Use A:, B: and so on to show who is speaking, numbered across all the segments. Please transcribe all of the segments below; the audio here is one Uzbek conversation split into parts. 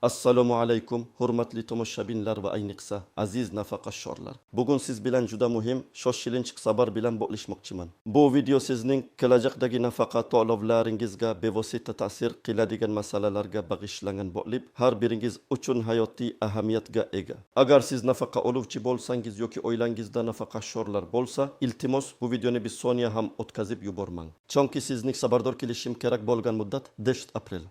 A: Assalomu alaykum, hurmatli tomoshabinlar va ayniqsa aziz nafaqashorlar. Bugun siz bilan juda muhim, shoshilinch xabar bilan bo'lishmoqchiman. Bu video sizning kelajakdagi nafaqa to'lovlaringizga bevosita ta'sir qiladigan masalalarga bag'ishlangan bo'lib, har biringiz uchun hayotiy ahamiyatga ega. Agar siz nafaqa oluvchi bo'lsangiz yoki oilangizda nafaqashorlar bo'lsa, iltimos bu videoni bir soniya ham o'tkazib yubormang. Chunki sizning xabardor kelishim kerak bo'lgan muddat 5 aprel.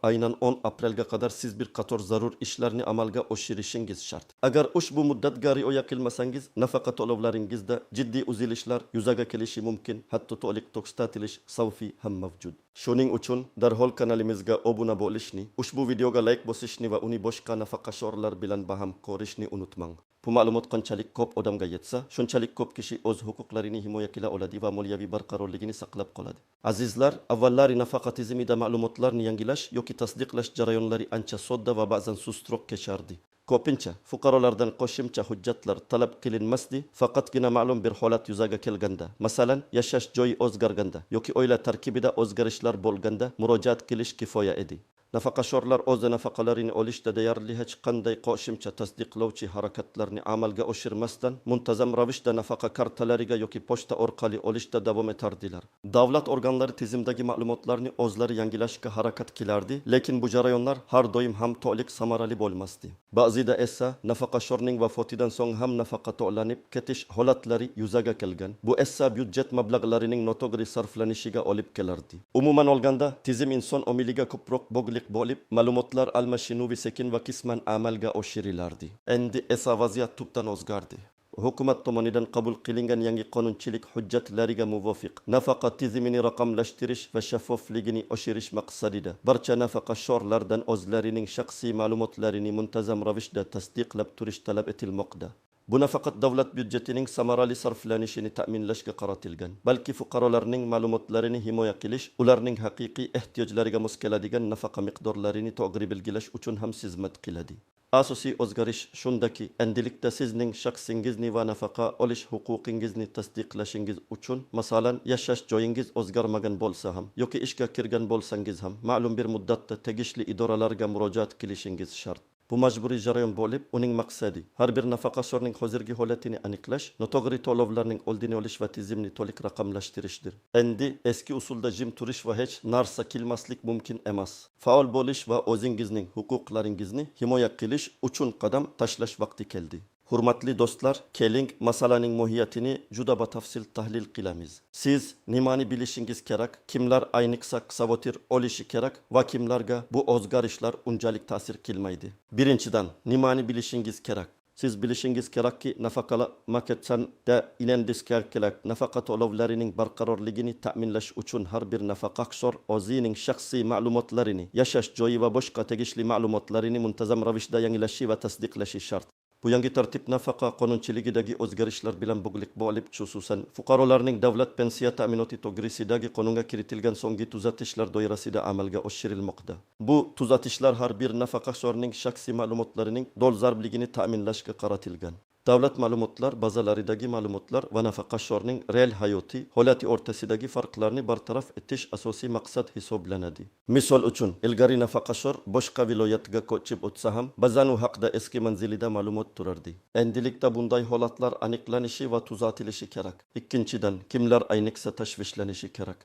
A: Aynan 10 aprelga qadar siz bir qator zarur ishlarni amalga oshirishingiz shart. Agar ushbu muddatga rioya qilmasangiz, nafaqa to'lovlaringizda jiddiy uzilishlar yuzaga kelishi mumkin, hatto to'liq to'xtatilish xavfi ham mavjud. Shuning uchun darhol kanalimizga obuna bo'lishni, ushbu videoga like bosishni va uni boshqa nafaqashorlar bilan baham ko'rishni unutmang. Bu ma'lumot qanchalik ko'p odamga yetsa, shunchalik ko'p kishi o'z huquqlarini himoya qila oladi va moliyaviy barqarorligini saqlab qoladi. Azizlar, avvallari nafaqa tizimida ma'lumotlarni yangilash yoki tasdiqlash jarayonlari ancha sodda va ba'zan sustroq kechardi. Ko'pincha fuqarolardan qo'shimcha hujjatlar talab qilinmasdi, faqatgina ma'lum bir holat yuzaga kelganda, masalan, yashash joyi o'zgarganda yoki oila tarkibida o'zgarishlar bo'lganda murojaat qilish kifoya edi. Nafaqashorlar o'z nafaqalarini olishda deyarli hech qanday qo'shimcha tasdiqlovchi harakatlarni amalga oshirmasdan muntazam ravishda nafaqa kartalariga yoki pochta orqali olishda davom etardilar. Davlat organlari tizimdagi ma'lumotlarni o'zlari yangilashga harakat qilardi, lekin bu jarayonlar har doim ham to'liq samarali bo'lmasdi. Ba'zida esa nafaqashorning vafotidan so'ng ham nafaqa to'lanib ketish holatlari yuzaga kelgan. Bu esa byudjet mablag'larining noto'g'ri sarflanishiga olib kelardi. Umuman olganda, tizim inson omiliga ko'proq bog'liq bo'lib, ma'lumotlar almashinuvi sekin va qisman amalga oshirilardi. Endi esa vaziyat tubdan o'zgardi. Hukumat tomonidan qabul qilingan yangi qonunchilik hujjatlariga muvofiq nafaqa tizimini raqamlashtirish va shaffofligini oshirish maqsadida barcha nafaqashorlardan o'zlarining shaxsiy ma'lumotlarini muntazam ravishda tasdiqlab turish talab etilmoqda. Bu nafaqat davlat byudjetining samarali sarflanishini ta'minlashga qaratilgan, balki fuqarolarning ma'lumotlarini himoya qilish, ularning haqiqiy ehtiyojlariga mos keladigan nafaqa miqdorlarini to'g'ri belgilash uchun ham xizmat qiladi. Asosiy o'zgarish shundaki, endilikda sizning shaxsingizni va nafaqa olish huquqingizni tasdiqlashingiz uchun, masalan, yashash joyingiz o'zgarmagan bo'lsa ham yoki ishga kirgan bo'lsangiz ham, ma'lum bir muddatda tegishli idoralarga murojaat qilishingiz shart. Bu majburiy jarayon bo'lib, uning maqsadi har bir nafaqashorning hozirgi holatini aniqlash, noto'g'ri to'lovlarning oldini olish va tizimni to'liq raqamlashtirishdir. Endi eski usulda jim turish va hech narsa qilmaslik mumkin emas. Faol bo'lish va o'zingizning huquqlaringizni himoya qilish uchun qadam tashlash vaqti keldi. Hurmatli do'stlar, keling masalaning mohiyatini juda batafsil tahlil qilamiz. Siz nimani bilishingiz kerak, kimlar ayniqsa xavotir olishi kerak va kimlarga bu o'zgarishlar unchalik ta'sir qilmaydi. Birinchidan, nimani bilishingiz kerak? Siz bilishingiz kerakki, nafaqalamaketda ilendiz kerak nafaqa to'lovlarining barqarorligini ta'minlash uchun har bir nafaqashor o'zining shaxsiy ma'lumotlarini, yashash joyi va boshqa tegishli ma'lumotlarini muntazam ravishda yangilashi va tasdiqlashi shart. Bu yangi tartib nafaqa qonunchiligidagi o'zgarishlar bilan bog'liq bo'lib, xususan fuqarolarning davlat pensiya ta'minoti to'g'risidagi qonunga kiritilgan so'nggi tuzatishlar doirasida amalga oshirilmoqda. Bu tuzatishlar har bir nafaqashorning shaxsiy ma'lumotlarining dolzarbligini ta'minlashga qaratilgan. Davlat ma'lumotlar bazalaridagi ma'lumotlar va nafaqashorning real hayotiy holati o'rtasidagi farqlarni bartaraf etish asosiy maqsad hisoblanadi. Misol uchun, ilgari nafaqashor boshqa viloyatga ko'chib o'tsa ham, ba'zan u haqda eski manzilida ma'lumot turardi. Endilikda bunday holatlar aniqlanishi va tuzatilishi kerak. Ikkinchidan, kimlar ayniqsa tashvishlanishi kerak?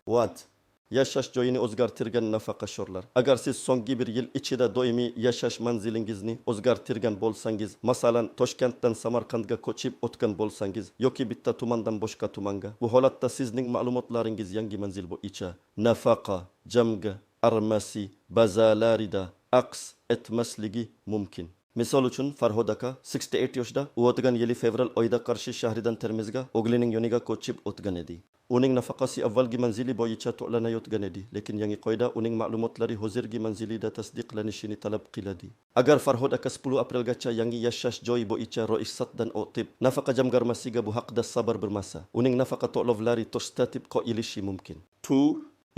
A: Yashash joyini o'zgartirgan nafaqashorlar. Agar siz so'nggi bir yil ichida doimiy yashash manzilingizni o'zgartirgan bo'lsangiz, masalan, Toshkentdan Samarqandga ko'chib o'tgan bo'lsangiz yoki bitta tumandan boshqa tumanga, bu holatda sizning ma'lumotlaringiz yangi manzil bo'yicha nafaqa jamga armasi bazalarida aks etmasligi mumkin. Misol uchun, Farhod aka 68 yoshda, u o'tgan yili fevral oyida Qarshi shahridan Termizga o'g'lining yoniga ko'chib o'tgan edi. Uning nafaqasi avvalgi manzili bo'yicha to'lanayotgan edi, lekin yangi qoida uning ma'lumotlari hozirgi manzilida tasdiqlanishini talab qiladi. Agar Farhod aka 10 aprelgacha yangi yashash joyi bo'yicha ro'yxatdan o'tib, nafaqa jamg'armasiga bu haqda xabar bermasa, uning nafaqa to'lovlari to'xtatib qo'yilishi mumkin.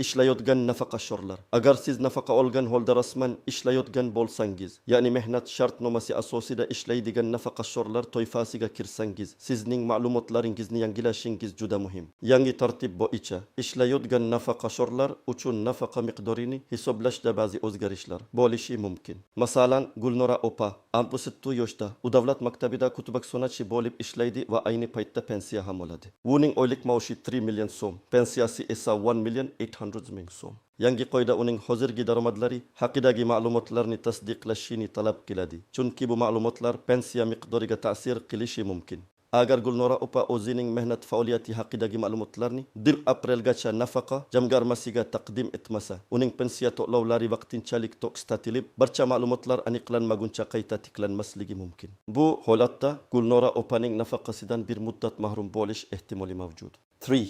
A: ishlayotgan nafaqaxo'rlar. Agar siz nafaqa olgan holda rasman ishlayotgan bo'lsangiz, ya'ni mehnat shartnomasi asosida ishlaydigan nafaqaxo'rlar toifasiga kirsangiz, sizning ma'lumotlaringizni yangilashingiz juda muhim. Yangi tartib bo'yicha ishlayotgan nafaqaxo'rlar uchun nafaqa miqdorini hisoblashda ba'zi o'zgarishlar bo'lishi mumkin. Masalan, Gulnora opa 67 yoshda u davlat maktabida kutubxonachi bo'lib ishlaydi va ayni paytda pensiya ham oladi. Uning oylik maoshi 3 million so'm, pensiyasi esa 1 million 800 ming so'm. Yangi qoida uning hozirgi daromadlari haqidagi ma'lumotlarni tasdiqlashini talab qiladi. Chunki bu ma'lumotlar pensiya miqdoriga ta'sir qilishi mumkin. Agar Gulnora opa o'zining mehnat faoliyati haqidagi ma'lumotlarni 1 aprelgacha nafaqa jamg'armasiga taqdim etmasa, uning pensiya to'lovlari vaqtinchalik to'xtatilib, barcha ma'lumotlar aniqlanmaguncha qayta tiklanmasligi mumkin. Bu holatda Gulnora opaning nafaqasidan bir muddat mahrum bo'lish ehtimoli mavjud. 3.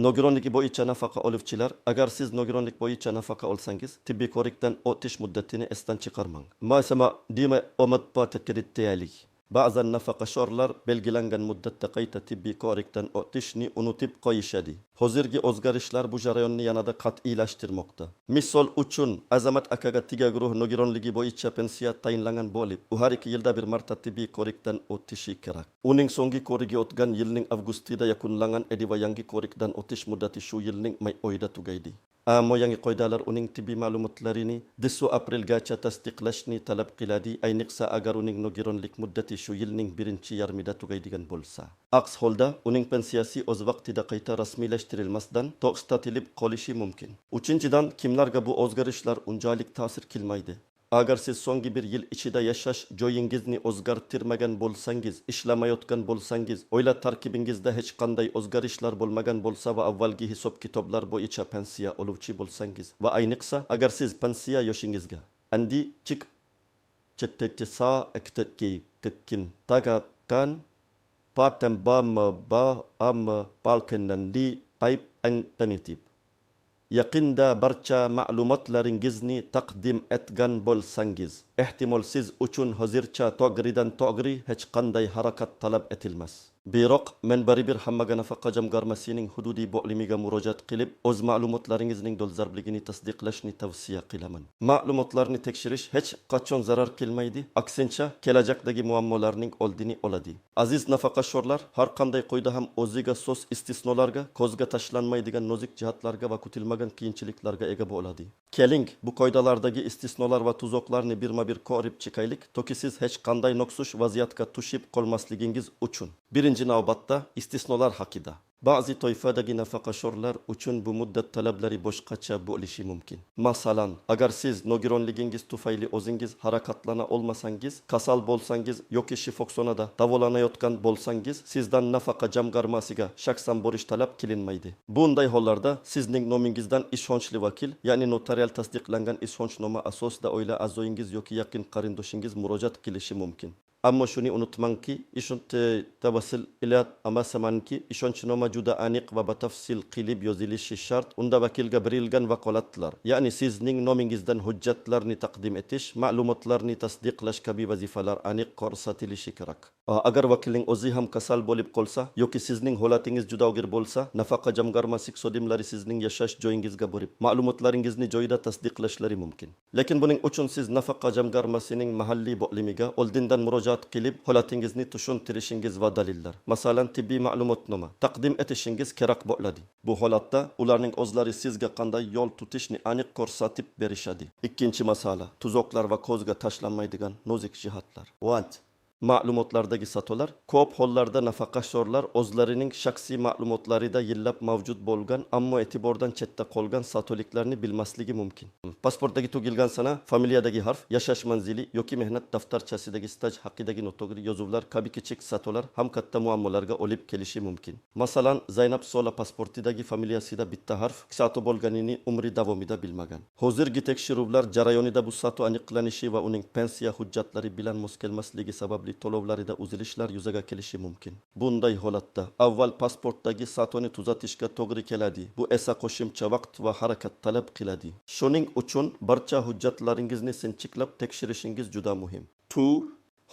A: Nogironligi bo'yicha nafaqa oluvchilar. Agar siz nogironlik bo'yicha nafaqa olsangiz, tibbiy ko'rikdan o'tish muddatini esdan chiqarmang. Masama dima omadpa tekritaylik. Ba'zan nafaqaxo'rlar belgilangan muddatda qayta tibbiy ko'rikdan o'tishni unutib qo'yishadi. Hozirgi o'zgarishlar bu jarayonni yanada qat'iylashtirmoqda. Misol uchun, Azamat akaga tiga guruh nogironligi bo'yicha pensiya tayinlangan bo'lib, u har 2 yilda bir marta tibbiy ko'rikdan o'tishi kerak. Uning so'nggi ko'rigi o'tgan yilning avgustida yakunlangan edi va yangi ko'rikdan o'tish muddati shu yilning may oyida tugaydi. Ammo yangi qoidalar uning tibbiy ma'lumotlarini 10 aprelgacha tasdiqlashni talab qiladi, ayniqsa agar uning nogironlik muddati shu yilning birinchi yarmida tugaydigan bo'lsa. Aks holda uning pensiyasi o'z vaqtida qayta rasmiylashtirilmasdan to'xtatilib qolishi mumkin. Uchinchidan, kimlarga bu o'zgarishlar unchalik ta'sir qilmaydi? Agar siz so'nggi bir yil ichida yashash joyingizni o'zgartirmagan bo'lsangiz, ishlamayotgan bo'lsangiz, oila tarkibingizda hech qanday o'zgarishlar bo'lmagan bo'lsa va avvalgi hisob-kitoblar bo'yicha pensiya oluvchi bo'lsangiz va ayniqsa agar siz pensiya yoshingizga andi chik chettetsa ektetki tekkin tagakan patem ba am balkenandi payp antanitib yaqinda barcha ma'lumotlaringizni taqdim etgan bo'lsangiz, ehtimol siz uchun hozircha to'g'ridan to'g'ri hech qanday harakat talab etilmas. Biroq men baribir hammaga nafaqa jamg'armasining hududiy bo'limiga murojaat qilib, o'z ma'lumotlaringizning dolzarbligini tasdiqlashni tavsiya qilaman. Ma'lumotlarni tekshirish hech qachon zarar kelmaydi, aksincha kelajakdagi muammolarning oldini oladi. Aziz nafaqaxo'rlar, har qanday qoida ham o'ziga so'z istisnolarga, ko'zga tashlanmaydigan nozik jihatlarga va kutilmagan qiyinchiliklarga ega bo'ladi. Keling, bu qoidalardagi istisnolar va tuzoqlarni birma-bir ko'rib chiqaylik, toki siz hech qanday noxush vaziyatga tushib qolmasligingiz uchun. Birinchi navbatda istisnolar haqida. Ba'zi toifadagi nafaqaxo'rlar uchun bu muddat talablari boshqacha bo'lishi mumkin. Masalan, agar siz nogironligingiz tufayli o'zingiz harakatlana olmasangiz, kasal bo'lsangiz yoki shifoxonada davolanayotgan bo'lsangiz, sizdan nafaqa jamg'armasiga shaxsan borish talab qilinmaydi. Bunday hollarda sizning nomingizdan ishonchli vakil, ya'ni notarial tasdiqlangan ishonchnoma asosida oila a'zoyingiz yoki yaqin qarindoshingiz murojaat qilishi mumkin. Ammo shuni unutmangki, ishonch tavasil ila amasamanki, ishonchnoma juda aniq va batafsil qilib yozilishi shart. Unda vakilga berilgan vakolatlar, ya'ni sizning nomingizdan hujjatlarni taqdim etish, ma'lumotlarni tasdiqlash kabi vazifalar aniq ko'rsatilishi kerak. Agar vakilning o'zi ham kasal bo'lib qolsa yoki sizning holatingiz juda og'ir bo'lsa, nafaqa jamg'armasi xodimlari sizning yashash joyingizga borib, ma'lumotlaringizni joyida tasdiqlashlari mumkin. Lekin buning uchun siz nafaqa jamg'armasining mahalliy bo'limiga oldindan murojaat qilib, holatingizni tushuntirishingiz va dalillar, masalan tibbiy ma'lumotnoma taqdim etishingiz kerak bo'ladi. Bu holatda ularning o'zlari sizga qanday yo'l tutishni aniq ko'rsatib berishadi. Ikkinchi masala, tuzoqlar va ko'zga tashlanmaydigan nozik jihatlar. Ma'lumotlardagi satolar ko'p hollarda nafaqaxo'rlar o'zlarining shaxsiy ma'lumotlarida yillab mavjud bo'lgan, ammo e'tibordan chetda qolgan satoliklarni bilmasligi mumkin. Pasportdagi tug'ilgan sana, familiyadagi harf, yashash manzili yoki mehnat daftarchasidagi staj haqidagi noto'g'ri yozuvlar kabi kichik satolar ham katta muammolarga olib kelishi mumkin. Masalan, Zaynab Sola pasportidagi familiyasida bitta harf sato bo'lganini umri davomida bilmagan. Hozirgi tekshiruvlar jarayonida bu sato aniqlanishi va uning pensiya hujjatlari bilan mos kelmasligi sababli to'lovlarida uzilishlar yuzaga kelishi mumkin. Bunday holatda avval pasportdagi satoni tuzatishga to'g'ri keladi. Bu esa qo'shimcha vaqt va harakat talab qiladi. Shuning uchun barcha hujjatlaringizni sinchiklab tekshirishingiz juda muhim. 2.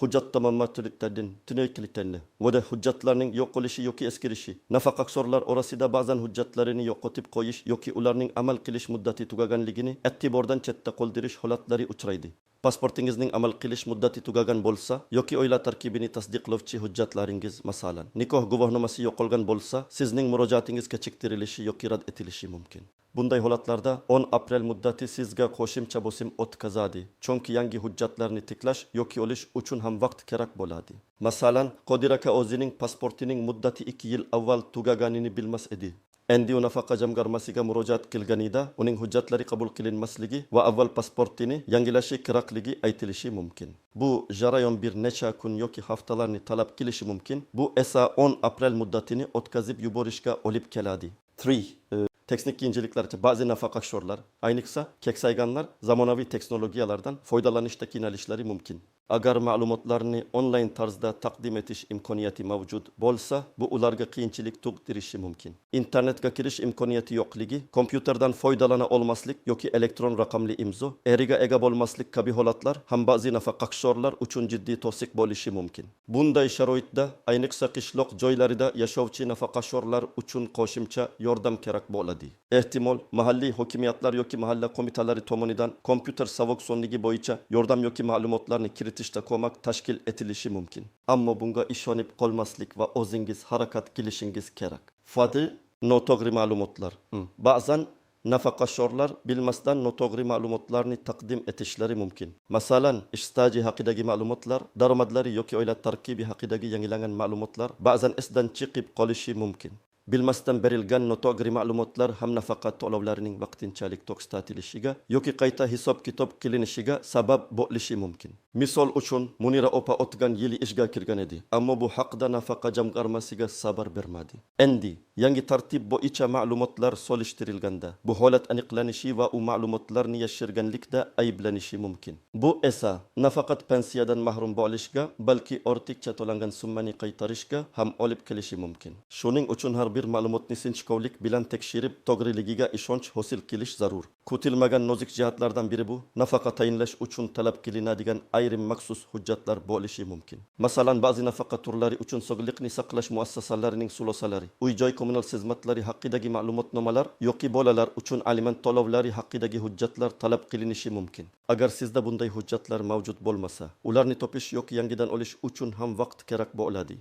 A: hujjat tamamlanmaganlikdan tinaykiliklarni va da hujjatlarning yo'q qilishi yoki eskirishi, nafaqaxo'rlar orasida ba'zan hujjatlarini yo'qotib qo'yish yoki ularning amal qilish muddati tugaganligini e'tibordan chetda qoldirish holatlari uchraydi. Pasportingizning amal qilish muddati tugagan bo'lsa yoki oila tarkibini tasdiqlovchi hujjatlaringiz, masalan, nikoh guvohnomasi yo'qolgan bo'lsa, sizning murojaatingiz kechiktirilishi yoki rad etilishi mumkin. Bunday holatlarda 10 aprel muddati sizga qo'shimcha bosim o'tkazadi. Chunki yangi hujjatlarni tiklash yoki olish uchun ham vaqt kerak bo'ladi. Masalan, Qodir aka o'zining pasportining muddati 2 yil avval tugaganini bilmas edi. Endi u nafaqa jamg'armasiga murojaat qilganida uning hujjatlari qabul qilinmasligi va avval pasportini yangilashi kerakligi aytilishi mumkin. Bu jarayon bir necha kun yoki haftalarni talab qilishi mumkin. Bu esa 10 aprel muddatini o'tkazib yuborishga olib keladi. 3. Teknik qiyinchiliklarcha ba'zi nafaqaxo'rlar, ayniqsa keksayganlar zamonaviy texnologiyalardan foydalanishda qiynalishlari mumkin. Agar ma'lumotlarni onlayn tarzda taqdim etish imkoniyati mavjud bo'lsa, bu ularga qiyinchilik tug'dirishi mumkin. Internetga kirish imkoniyati yo'qligi, kompyuterdan foydalana olmaslik yoki elektron raqamli imzo, eriga ega bo'lmaslik kabi holatlar ham ba'zi nafaqaxo'rlar uchun jiddiy to'siq bo'lishi mumkin. Bunday sharoitda ayniqsa qishloq joylarida yashovchi nafaqaxo'rlar uchun qo'shimcha yordam kerak bo'ladi. Ehtimol mahalliy hokimiyatlar yoki mahalla qo'mitalari tomonidan kompyuter sovuq sonligi bo'yicha yordam yoki ma'lumotlarni kiritishda ko'mak tashkil etilishi mumkin. Ammo bunga ishonib qolmaslik va o'zingiz harakat qilishingiz kerak. Fati noto'g'ri ma'lumotlar. Ba'zan nafaqaxo'rlar bilmasdan noto'g'ri ma'lumotlarni taqdim etishlari mumkin. Masalan, ish staji haqidagi ma'lumotlar, daromadlari yoki oila tarkibi haqidagi yangilangan ma'lumotlar ba'zan esdan chiqib qolishi mumkin. Bilmasdan berilgan noto'g'ri ma'lumotlar ham nafaqa to'lovlarining vaqtinchalik to'xtatilishiga yoki qayta hisob-kitob qilinishiga sabab bo'lishi mumkin. Misol uchun, Munira opa o'tgan yili ishga kirgan edi, ammo bu haqda nafaqa jamg'armasiga xabar bermadi. Endi yangi tartib bo'yicha ma'lumotlar solishtirilganda, bu holat aniqlanishi va u ma'lumotlarni yashirganlikda ayblanishi mumkin. Bu esa nafaqat pensiyadan mahrum bo'lishga, balki ortiqcha to'langan summani qaytarishga ham olib kelishi mumkin. Shuning uchun har bir ma'lumotni sinchkovlik bilan tekshirib, to'g'riligiga ishonch hosil qilish zarur. Kutilmagan nozik jihatlardan biri bu, nafaqa tayinlash uchun talab qilinadigan ayrim maxsus hujjatlar bo'lishi mumkin. Masalan, ba'zi nafaqa turlari uchun sog'liqni saqlash muassasalarining xulosalari, uy-joy kommunal xizmatlari haqidagi ma'lumotnomalar yoki bolalar uchun aliment to'lovlari haqidagi hujjatlar talab qilinishi mumkin. Agar sizda bunday hujjatlar mavjud bo'lmasa, ularni topish yoki yangidan olish uchun ham vaqt kerak bo'ladi.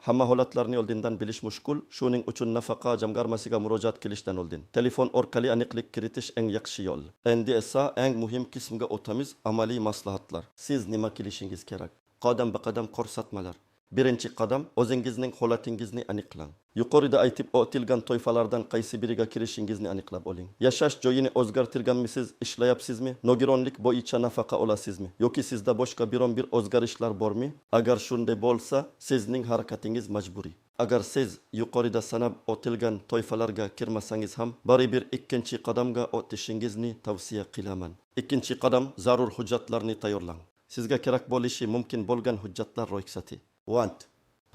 A: Hamma holatlarni oldindan bilish mushkul, shuning uchun nafaqa jamg'armasiga murojaat qilishdan oldin telefon orqali aniqlik kiritish eng yaxshi yo'l. Endi esa eng muhim qismga o'tamiz, amaliy maslahatlar. Siz nima qilishingiz kerak? Qadam-baqadam ko'rsatmalar. Birinchi qadam, o'zingizning holatingizni aniqlang. Yuqorida aytib o'tilgan toifalardan qaysi biriga kirishingizni aniqlab oling. Yashash joyini o'zgartirganmisiz, ishlayapsizmi? Nogironlik bo'yicha nafaqa olasizmi? Yoki sizda boshqa biron bir o'zgarishlar bormi? Agar shunday bo'lsa, sizning harakatingiz majburiy. Agar siz yuqorida sanab o'tilgan toifalarga kirmasangiz ham, baribir ikkinchi qadamga o'tishingizni tavsiya qilaman. Ikkinchi qadam, zarur hujjatlarni tayyorlang. Sizga kerak bo'lishi mumkin bo'lgan hujjatlar ro'yxati. 1.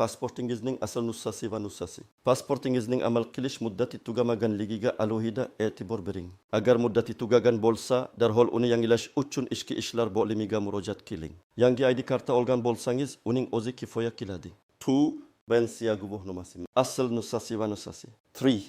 A: Pasportingizning asl nusxasi va nusxasi. Pasportingizning amal qilish muddati tugamaganligiga alohida e'tibor bering. Agar muddati tugagan bo'lsa, darhol uni yangilash uchun ichki ishlar bo'limiga murojaat qiling. Yangi ID karta olgan bo'lsangiz, uning o'zi kifoya qiladi. 2. Pensiya guvohnomasi. Asl nusxasi va nusxasi. 3.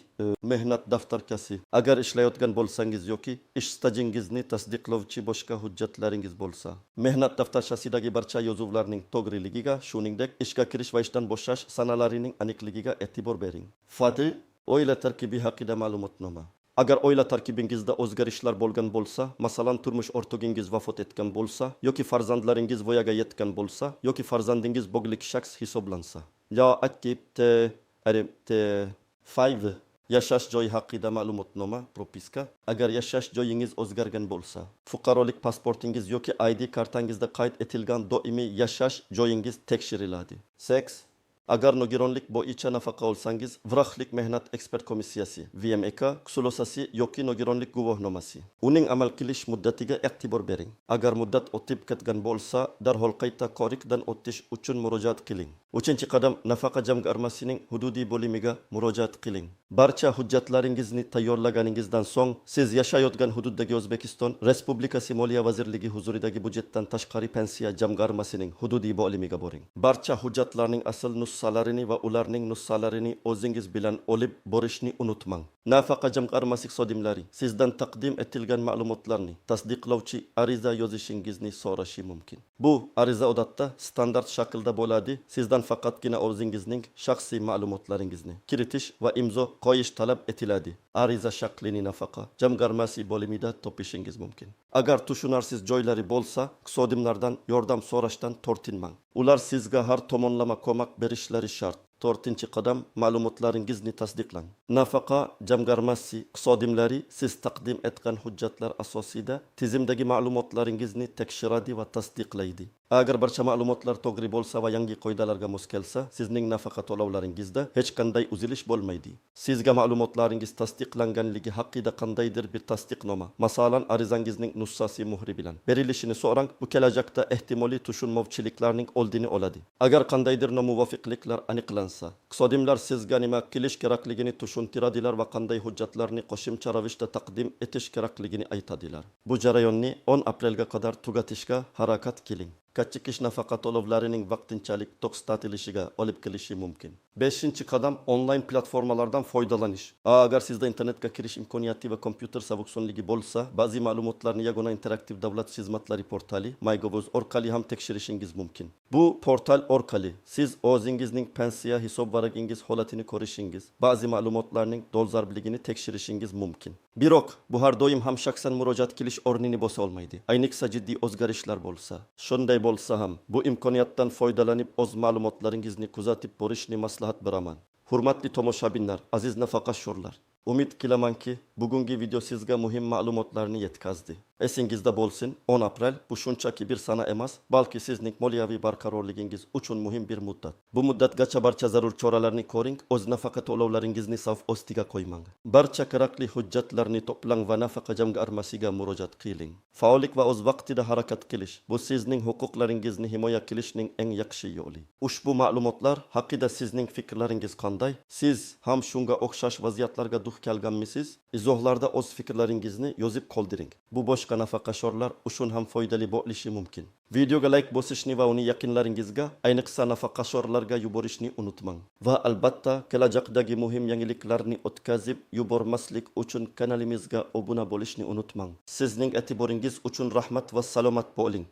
A: Mehnat daftarchasi. Agar ishlayotgan bo'lsangiz yoki ish stajingizni tasdiqlovchi boshqa hujjatlaringiz bo'lsa, mehnat daftarchasidagi barcha yozuvlarning to'g'riligiga, shuningdek ishga kirish va ishdan bo'shash sanalarining aniqligiga e'tibor bering. 4. Oila tarkibi haqida ma'lumotnoma. Agar oila tarkibingizda o'zgarishlar bo'lgan bo'lsa, masalan turmush o'rtog'ingiz vafot etgan bo'lsa, yoki farzandlaringiz voyaga yetgan bo'lsa, yoki farzandingiz bog'liq shaxs hisoblansa. Ya akibte, 5. Yashash joyi haqida ma'lumotnoma, propiska. Agar yashash joyingiz o'zgargan bo'lsa, fuqarolik pasportingiz yoki ID kartangizda qayd etilgan doimiy yashash joyingiz tekshiriladi. 6. Agar nogironlik bo'yicha nafaqa olsangiz, Vrahlik mehnat ekspert komissiyasi, VMEK, xusulosasi yoki nogironlik guvohnomasi. Uning amal qilish muddatiga e'tibor bering. Agar muddat o'tib ketgan bo'lsa, darhol qayta ko'rikdan o'tish uchun murojaat qiling. Uchinchi qadam, nafaqa jamg'armasining hududiy bo'limiga murojaat qiling. Barcha hujjatlaringizni tayyorlaganingizdan so'ng, siz yashayotgan hududdagi O'zbekiston Respublikasi Moliya vazirligi huzuridagi budjetdan tashqari pensiya jamg'armasining hududiy bo'limiga boring. Barcha hujjatlarning asl nussalarini va ularning nussalarini o'zingiz bilan olib borishni unutmang. Nafaqa jamg'armasi xodimlari sizdan taqdim etilgan ma'lumotlarni tasdiqlovchi ariza yozishingizni so'rashi mumkin. Bu ariza odatda standart shaklda bo'ladi. Sizdan faqatgina o'zingizning shaxsiy ma'lumotlaringizni kiritish va imzo qo'yish talab etiladi. Ariza shaklini nafaqa jamg'armasi bo'limida topishingiz mumkin. Agar tushunarsiz joylari bo'lsa, xodimlardan yordam so'rashdan tortinmang. Ular sizga har tomonlama ko'mak berishlari shart. 4-qadam, ma'lumotlaringizni tasdiqlang. Nafaqa jamg'armasi xodimlari siz taqdim etgan hujjatlar asosida tizimdagi ma'lumotlaringizni tekshiradi va tasdiqlaydi. Agar barcha ma'lumotlar to'g'ri bo'lsa va yangi qoidalarga mos kelsa, sizning nafaqa to'lovlaringizda hech qanday uzilish bo'lmaydi. Sizga ma'lumotlaringiz tasdiqlanganligi haqida qandaydir bir tasdiqnoma, masalan, arizangizning nussasi muhri bilan berilishini so'rang. Bu kelajakda ehtimoliy tushunmovchiliklarning oldini oladi. Agar qandaydir nomuvofiqliklar aniqlansa, xodimlar sizga nima qilish kerakligini tushuntiradilar va qanday hujjatlarni qo'shimcha ravishda taqdim etish kerakligini aytadilar. Bu jarayonni 10 aprelga qadar tugatishga harakat qiling. Kachikish nafaqa to'lovlarining vaqtinchalik to'xtatilishiga olib kelishi mumkin. 5-qadam, onlayn platformalardan foydalanish. Agar sizda internetga kirish imkoniyati va kompyuter savuqsonligi bo'lsa, ba'zi ma'lumotlarni yagona interaktiv davlat xizmatlari portali MyGov.uz orqali ham tekshirishingiz mumkin. Bu portal orqali siz o'zingizning pensiya hisob-varagingiz holatini ko'rishingiz, ba'zi ma'lumotlarning dolzarbligini tekshirishingiz mumkin. Biroq bu har doim ham shaxsan murojaat qilish o'rnini bosa olmaydi. Ayniqsa jiddiy o'zgarishlar bo'lsa. Shunday bo'lsa ham, bu imkoniyatdan foydalanib o'z ma'lumotlaringizni kuzatib borishni maslahat beraman. Hurmatli tomoshabinlar, aziz nafaqaxo'rlar, umid qilamanki, bugungi video sizga muhim ma'lumotlarni yetkazdi. Esingizda bo'lsin, 10 aprel bu shunchaki bir sana emas, balki sizning moliyaviy barqarorligingiz uchun muhim bir muddat. Bu muddatgacha barcha zarur choralarni ko'ring, o'z nafaqa to'lovlaringizni xavf ostiga qo'ymang. Barcha kerakli hujjatlarni to'plang va nafaqa jamg'armasiga murojaat qiling. Faollik va o'z vaqtida harakat qilish bu sizning huquqlaringizni himoya qilishning eng yaxshi yo'li. Ushbu ma'lumotlar haqida sizning fikrlaringiz qanday? Siz ham shunga o'xshash vaziyatlarga duch kelganmisiz? Izohlarda o'z fikrlaringizni yozib qoldiring. Bu boshqa nafaqaxo'rlar uchun ham foydali bo'lishi mumkin. Videoga like bosishni va uni yaqinlaringizga, ayniqsa nafaqaxo'rlarga yuborishni unutmang. Va albatta, kelajakdagi muhim yangiliklarni o'tkazib yubormaslik uchun kanalimizga obuna bo'lishni unutmang. Sizning e'tiboringiz uchun rahmat va salomat bo'ling.